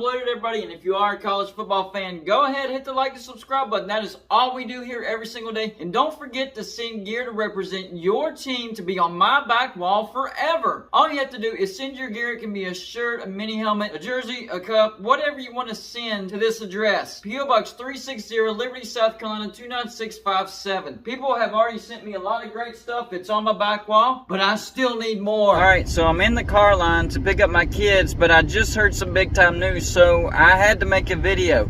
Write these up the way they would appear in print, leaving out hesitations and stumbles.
Bloated, everybody, and if you are a college football fan, go ahead, hit the like and subscribe button. That is all we do here every single day. And don't forget to send gear to represent your team to be on my back wall forever. All you have to do is send your gear. It can be a shirt, a mini helmet, a jersey, a cup, whatever you want to send to this address. P.O. Box 360, Liberty, South Carolina 29657. People have already sent me a lot of great stuff. It's on my back wall, but I still need more. Alright, so I'm in the car line to pick up my kids, but I just heard some big time news, so I had to make a video.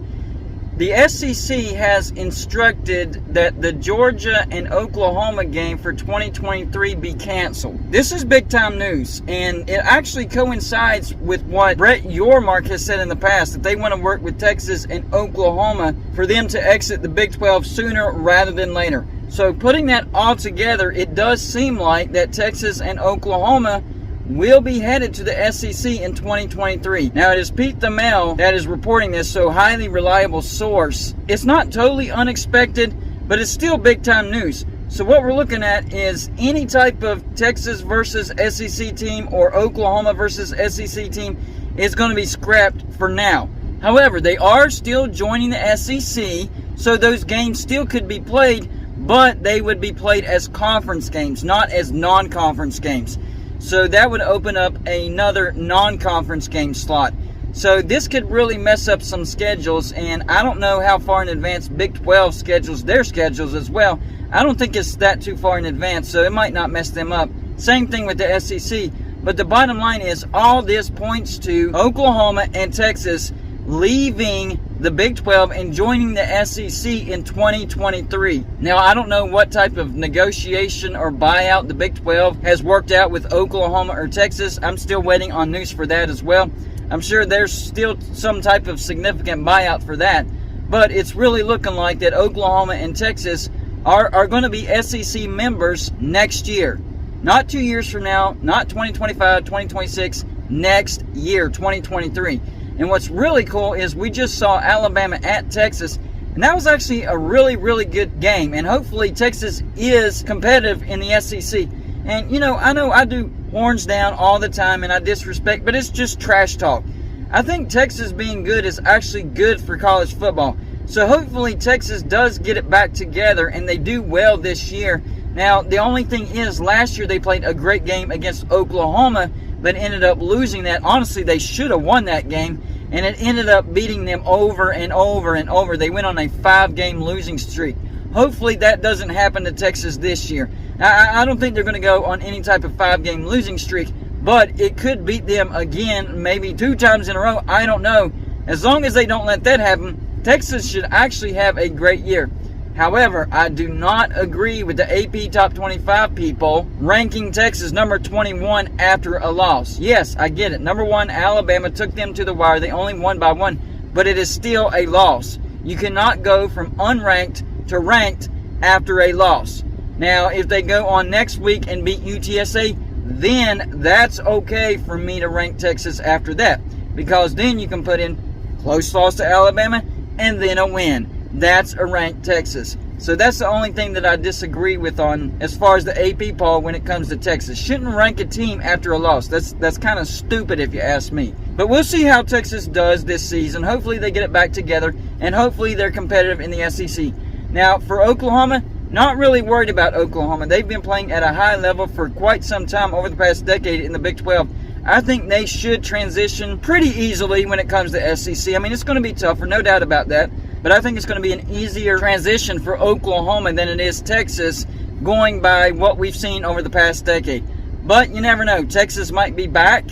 The SEC has instructed that the Georgia and Oklahoma game for 2023 be canceled. This is big time news, and it actually coincides with what Brett Yormark has said in the past, that they want to work with Texas and Oklahoma for them to exit the Big 12 sooner rather than later. So putting that all together, it does seem like that Texas and Oklahoma will be headed to the SEC in 2023. Now, it is Pete Thamel that is reporting this, so highly reliable source. It's not totally unexpected, but it's still big time news. So what we're looking at is any type of Texas versus SEC team or Oklahoma versus SEC team is going to be scrapped for now. However, they are still joining the SEC, so those games still could be played, but they would be played as conference games, not as non-conference games. So that would open up another non-conference game slot. So this could really mess up some schedules, and I don't know how far in advance Big 12 schedules their schedules as well. I don't think it's that too far in advance, so it might not mess them up. Same thing with the SEC. But the bottom line is all this points to Oklahoma and Texas leaving the Big 12 and joining the SEC in 2023. Now, I don't know what type of negotiation or buyout the Big 12 has worked out with Oklahoma or Texas. I'm still waiting on news for that as well. I'm sure there's still some type of significant buyout for that. But it's really looking like that Oklahoma and Texas are going to be SEC members next year. Not 2 years from now, not 2025, 2026, next year, 2023. And what's really cool is we just saw Alabama at Texas, and that was actually a really, really good game. And hopefully Texas is competitive in the SEC. And, you know I do horns down all the time and I disrespect, but it's just trash talk. I think Texas being good is actually good for college football. So hopefully Texas does get it back together and they do well this year. Now, the only thing is, last year they played a great game against Oklahoma, but ended up losing that. Honestly, they should have won that game, and it ended up beating them over and over and over. They went on a 5-game losing streak. Hopefully that doesn't happen to Texas this year. I don't think they're going to go on any type of 5-game losing streak, but it could beat them again, maybe 2 times in a row. I don't know. As long as they don't let that happen, Texas should actually have a great year. However, I do not agree with the AP Top 25 people ranking Texas number 21 after a loss. Yes, I get it. Number 1, Alabama took them to the wire. They only won by 1, but it is still a loss. You cannot go from unranked to ranked after a loss. Now, if they go on next week and beat UTSA, then that's okay for me to rank Texas after that, because then you can put in close loss to Alabama and then a win. That's a ranked Texas. So that's the only thing that I disagree with on as far as the AP poll when it comes to Texas. Shouldn't rank a team after a loss. That's kind of stupid if you ask me. But we'll see how Texas does this season. Hopefully they get it back together, and hopefully they're competitive in the SEC. Now, for Oklahoma, not really worried about Oklahoma. They've been playing at a high level for quite some time over the past decade in the Big 12. I think they should transition pretty easily when it comes to SEC. I mean, it's going to be tougher, no doubt about that. But I think it's going to be an easier transition for Oklahoma than it is Texas, going by what we've seen over the past decade. But you never know. Texas might be back,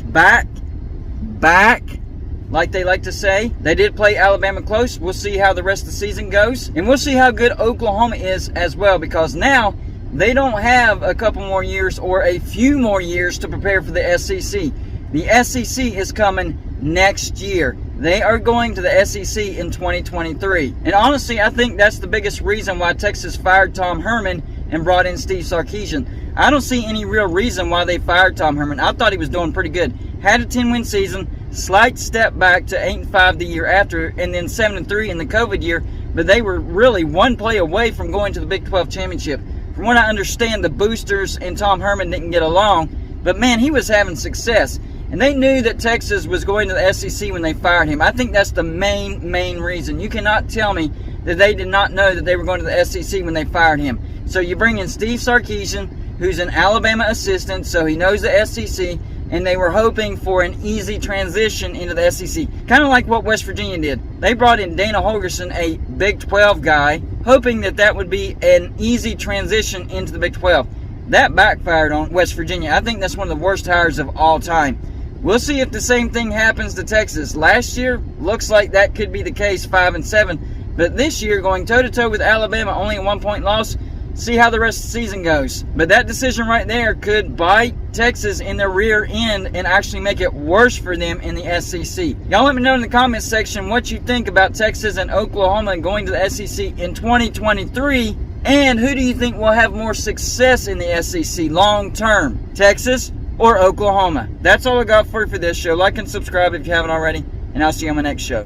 like they like to say. They did play Alabama close. We'll see how the rest of the season goes. And we'll see how good Oklahoma is as well, because now they don't have a couple more years or a few more years to prepare for the SEC. The SEC is coming next year. They are going to the SEC in 2023. And honestly, I think that's the biggest reason why Texas fired Tom Herman and brought in Steve Sarkisian. I don't see any real reason why they fired Tom Herman. I thought he was doing pretty good. Had a 10-win season, slight step back to 8-5 the year after, and then 7-3 in the COVID year. But they were really one play away from going to the Big 12 championship. From what I understand, the boosters and Tom Herman didn't get along. But man, he was having success. And they knew that Texas was going to the SEC when they fired him. I think that's the main reason. You cannot tell me that they did not know that they were going to the SEC when they fired him. So you bring in Steve Sarkisian, who's an Alabama assistant, so he knows the SEC, and they were hoping for an easy transition into the SEC. Kind of like what West Virginia did. They brought in Dana Holgorsen, a Big 12 guy, hoping that that would be an easy transition into the Big 12. That backfired on West Virginia. I think that's one of the worst hires of all time. We'll see if the same thing happens to Texas. Last year, looks like that could be the case, 5-7. But this year, going toe-to-toe with Alabama, only a 1-point loss, see how the rest of the season goes. But that decision right there could bite Texas in the rear end and actually make it worse for them in the SEC. Y'all let me know in the comments section what you think about Texas and Oklahoma going to the SEC in 2023. And who do you think will have more success in the SEC long term? Texas or Oklahoma? That's all I got for you for this show. Like and subscribe if you haven't already. And I'll see you on my next show.